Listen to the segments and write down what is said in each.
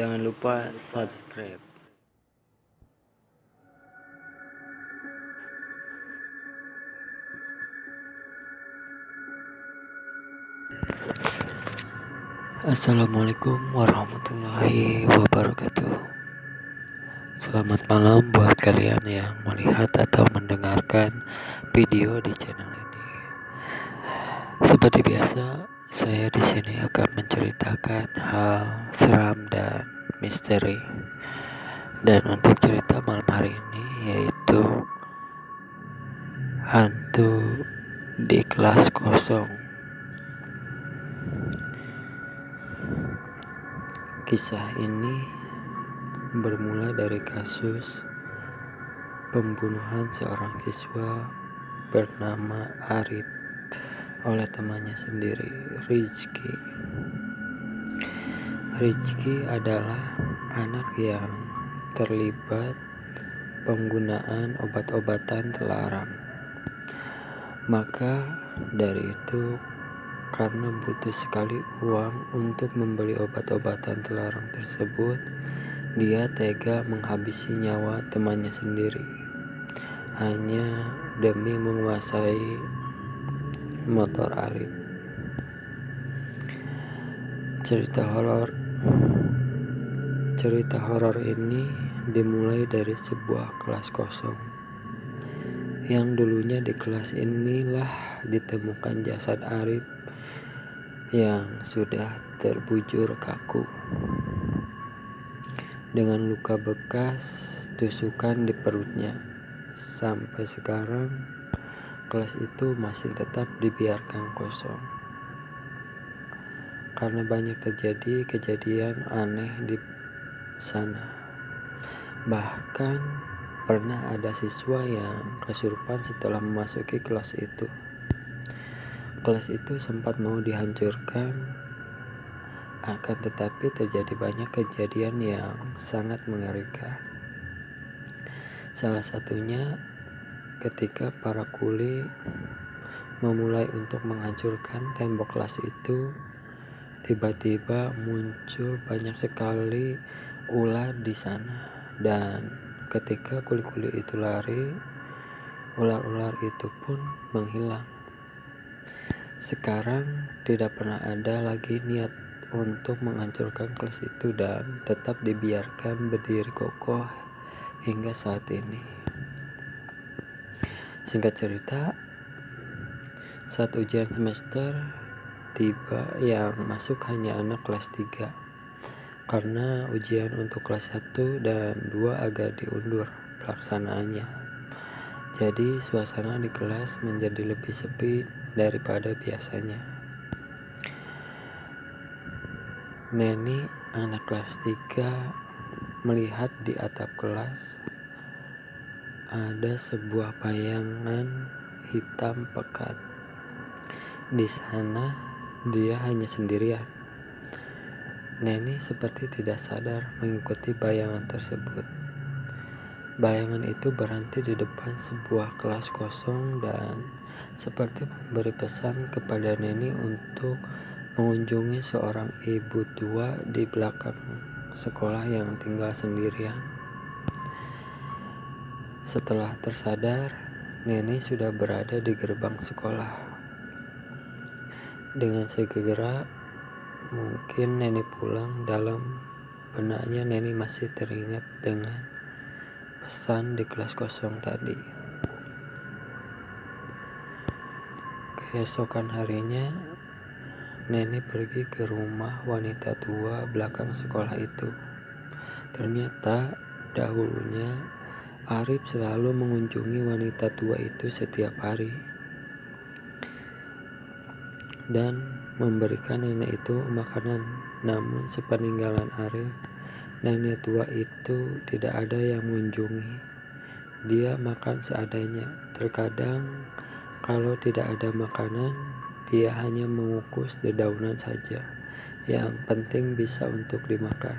Jangan lupa subscribe. Assalamualaikum warahmatullahi wabarakatuh. Selamat malam buat kalian yang melihat atau mendengarkan video di channel ini. Seperti biasa, saya di sini akan menceritakan hal seram dan misteri. Dan untuk cerita malam hari ini yaitu hantu di kelas kosong. Kisah ini bermula dari kasus pembunuhan seorang siswa bernama Arif oleh temannya sendiri, Rizky. Rizky adalah anak yang terlibat penggunaan obat-obatan terlarang. Maka dari itu, karena butuh sekali uang untuk membeli obat-obatan terlarang tersebut, dia tega menghabisi nyawa temannya sendiri hanya demi menguasai motor Arif. Cerita horor ini dimulai dari sebuah kelas kosong yang dulunya di kelas inilah ditemukan jasad Arif yang sudah terbujur kaku dengan luka bekas tusukan di perutnya. Sampai sekarang kelas itu masih tetap dibiarkan kosong karena banyak terjadi kejadian aneh di sana. Bahkan pernah ada siswa yang kesurupan setelah memasuki kelas itu. Kelas itu sempat mau dihancurkan, akan tetapi terjadi banyak kejadian yang sangat mengerikan. Salah satunya ketika para kuli memulai untuk menghancurkan tembok kelas itu, tiba-tiba muncul banyak sekali ular di sana. Dan ketika kuli-kuli itu lari, ular-ular itu pun menghilang. Sekarang tidak pernah ada lagi niat untuk menghancurkan kelas itu dan tetap dibiarkan berdiri kokoh hingga saat ini. Singkat cerita, saat ujian semester tiba yang masuk hanya anak kelas 3 karena ujian untuk kelas 1 dan 2 agak diundur pelaksanaannya. Jadi suasana di kelas menjadi lebih sepi daripada biasanya. Neni, anak kelas 3, melihat di atap kelas ada sebuah bayangan hitam pekat. Di sana dia hanya sendirian. Neni seperti tidak sadar mengikuti bayangan tersebut. Bayangan itu berhenti di depan sebuah kelas kosong dan seperti memberi pesan kepada Neni untuk mengunjungi seorang ibu tua di belakang sekolah yang tinggal sendirian. Setelah tersadar, Neni sudah berada di gerbang sekolah. Dengan segera mungkin Neni pulang, dalam benaknya Neni masih teringat dengan pesan di kelas kosong tadi. Keesokan harinya, Neni pergi ke rumah wanita tua belakang sekolah itu. Ternyata dahulunya Arif selalu mengunjungi wanita tua itu setiap hari dan memberikan nenek itu makanan. Namun sepeninggalan Arif, nenek tua itu tidak ada yang mengunjungi. Dia makan seadanya. Terkadang kalau tidak ada makanan, dia hanya mengukus dedaunan saja. Yang penting bisa untuk dimakan.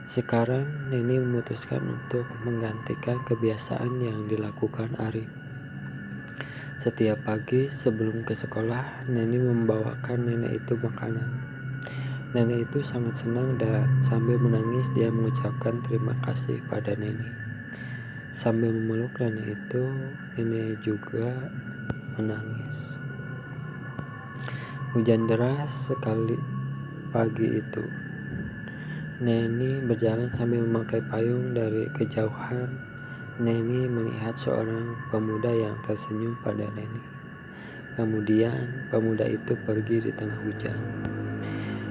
Sekarang Neni memutuskan untuk menggantikan kebiasaan yang dilakukan Arif. Setiap pagi sebelum ke sekolah, Neni membawakan nenek itu makanan. Nenek itu sangat senang dan sambil menangis dia mengucapkan terima kasih pada nenek. Sambil memeluk nenek itu, nenek juga menangis. Hujan deras sekali pagi itu. Neni berjalan sambil memakai payung. Dari kejauhan, Neni melihat seorang pemuda yang tersenyum pada Neni. Kemudian, pemuda itu pergi di tengah hujan.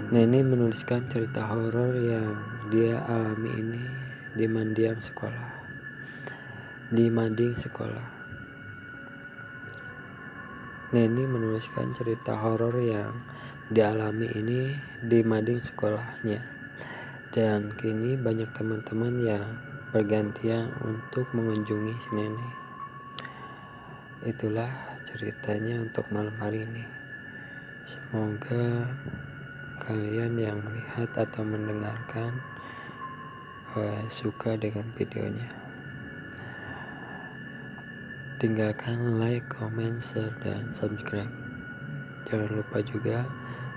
Neni menuliskan cerita horor yang dia alami ini di mading sekolah. Neni menuliskan cerita horor yang dialami ini di mading sekolahnya. Dan kini banyak teman-teman yang bergantian untuk mengunjungi si nenek. Itulah ceritanya untuk malam hari ini. Semoga kalian yang melihat atau mendengarkan suka dengan videonya. Tinggalkan like, comment, share, dan subscribe. Jangan lupa juga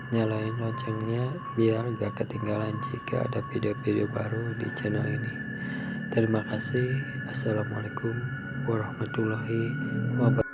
nyalain loncengnya biar gak ketinggalan jika ada video-video baru di channel ini. Terima kasih. Assalamualaikum warahmatullahi wabarakatuh.